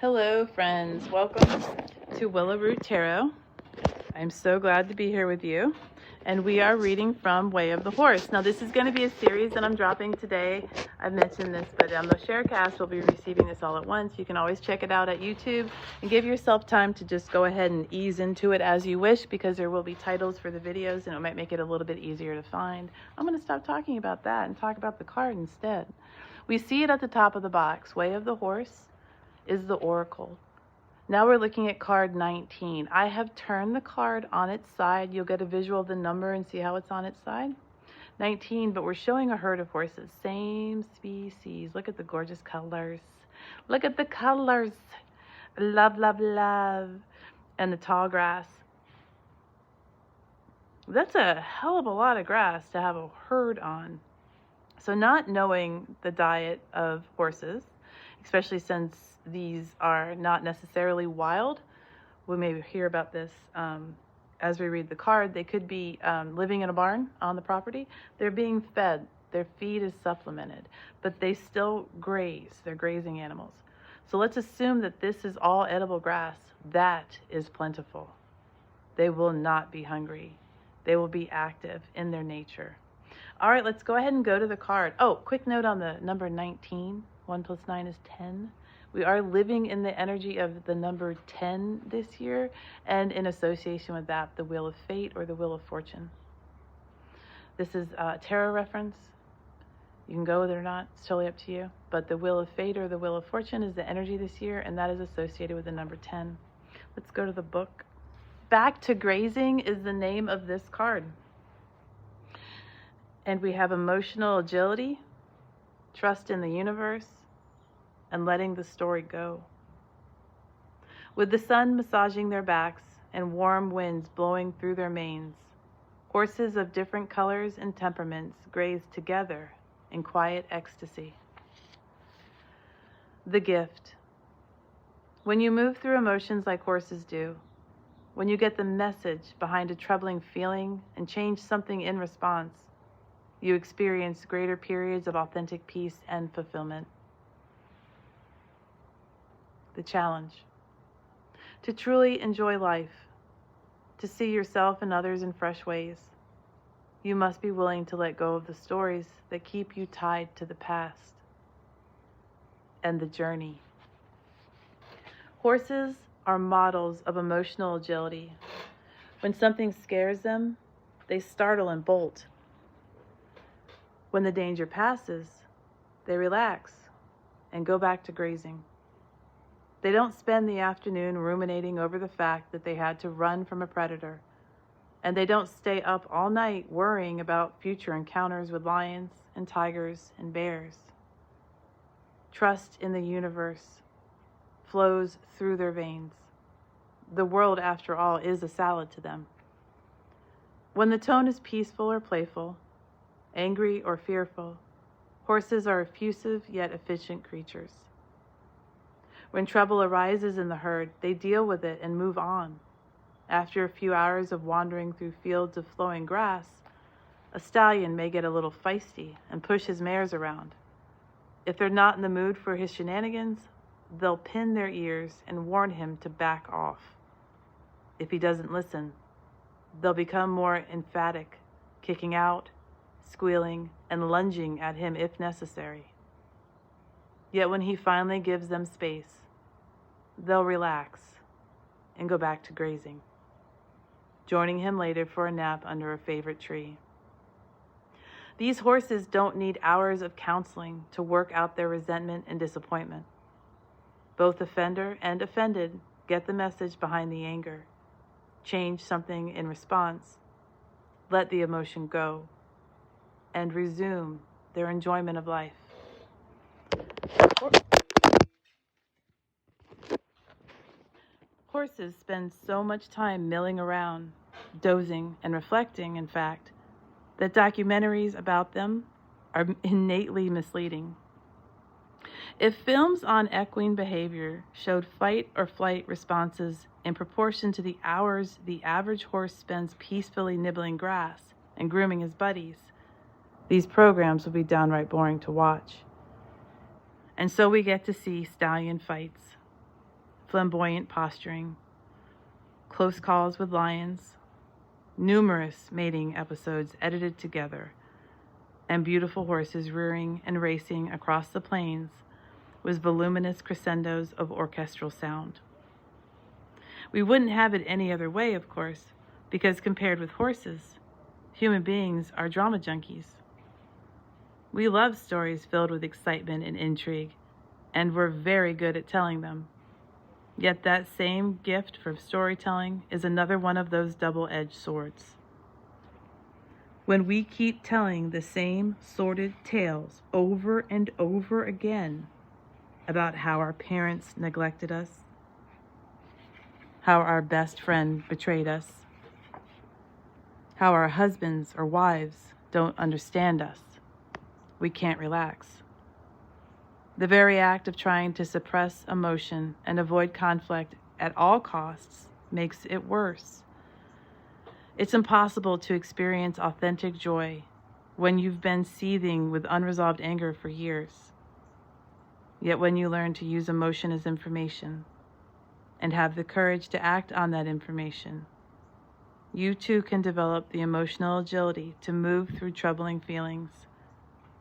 Hello, friends. Welcome to Willow Root Tarot. I'm so glad to be here with you. And we are reading from Way of the Horse. Now, this is going to be a series that I'm dropping today. I've mentioned this, but on the Sharecast, we'll be receiving this all at once. You can always check it out at YouTube and give yourself time to just go ahead and ease into it as you wish, because there will be titles for the videos and it might make it a little bit easier to find. I'm going to stop talking about that and talk about the card instead. We see it at the top of the box. Way of the Horse is the Oracle. Now we're looking at card 19. I have turned the card on its side. You'll get a visual of the number and see how it's on its side. 19, but we're showing a herd of horses, same species. Look at the gorgeous colors. Look at the colors. Love, love, love. And the tall grass. That's a hell of a lot of grass to have a herd on. So not knowing the diet of horses, especially since these are not necessarily wild. We may hear about this as we read the card. They could be living in a barn on the property. They're being fed. Their feed is supplemented, but they still graze. They're grazing animals. So let's assume that this is all edible grass. That is plentiful. They will not be hungry. They will be active in their nature. All right, let's go ahead and go to the card. Oh, quick note on the number 19. 1 plus 9 is 10. We are living in the energy of the number 10 this year, and in association with that, the Wheel of Fate or the Wheel of Fortune. This is a tarot reference. You can go with it or not. It's totally up to you. But the Wheel of Fate or the Wheel of Fortune is the energy this year, and that is associated with the number 10. Let's go to the book. Back to Grazing is the name of this card. And we have emotional agility, trust in the universe, and letting the story go. With the sun massaging their backs and warm winds blowing through their manes, horses of different colors and temperaments graze together in quiet ecstasy. The gift. When you move through emotions like horses do, when you get the message behind a troubling feeling and change something in response, you experience greater periods of authentic peace and fulfillment. The challenge. To truly enjoy life, to see yourself and others in fresh ways, you must be willing to let go of the stories that keep you tied to the past and the journey. Horses are models of emotional agility. When something scares them, they startle and bolt. When the danger passes, they relax and go back to grazing. They don't spend the afternoon ruminating over the fact that they had to run from a predator, and they don't stay up all night worrying about future encounters with lions and tigers and bears. Trust in the universe flows through their veins. The world, after all, is a salad to them. When the tone is peaceful or playful, angry or fearful, horses are effusive yet efficient creatures. When trouble arises in the herd, they deal with it and move on. After a few hours of wandering through fields of flowing grass, a stallion may get a little feisty and push his mares around. If they're not in the mood for his shenanigans, they'll pin their ears and warn him to back off. If he doesn't listen, they'll become more emphatic, kicking out, squealing, and lunging at him if necessary. Yet when he finally gives them space, they'll relax and go back to grazing, joining him later for a nap under a favorite tree. These horses don't need hours of counseling to work out their resentment and disappointment. Both offender and offended get the message behind the anger, change something in response, let the emotion go, and resume their enjoyment of life. Horses spend so much time milling around, dozing and reflecting, in fact, that documentaries about them are innately misleading. If films on equine behavior showed fight or flight responses in proportion to the hours the average horse spends peacefully nibbling grass and grooming his buddies, these programs would be downright boring to watch. And so we get to see stallion fights, flamboyant posturing, close calls with lions, numerous mating episodes edited together, and beautiful horses rearing and racing across the plains with voluminous crescendos of orchestral sound. We wouldn't have it any other way, of course, because compared with horses, human beings are drama junkies. We love stories filled with excitement and intrigue, and we're very good at telling them. Yet that same gift for storytelling is another one of those double-edged swords. When we keep telling the same sordid tales over and over again about how our parents neglected us, how our best friend betrayed us, how our husbands or wives don't understand us, we can't relax. The very act of trying to suppress emotion and avoid conflict at all costs makes it worse. It's impossible to experience authentic joy when you've been seething with unresolved anger for years. Yet when you learn to use emotion as information and have the courage to act on that information, you too can develop the emotional agility to move through troubling feelings,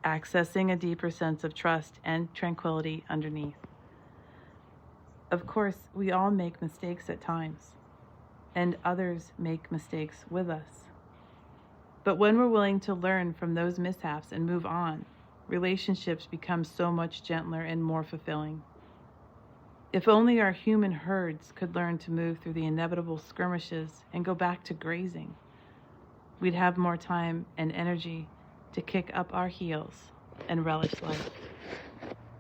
accessing a deeper sense of trust and tranquility underneath. Of course, we all make mistakes at times, and others make mistakes with us. But when we're willing to learn from those mishaps and move on, relationships become so much gentler and more fulfilling. If only our human herds could learn to move through the inevitable skirmishes and go back to grazing, we'd have more time and energy to kick up our heels and relish life.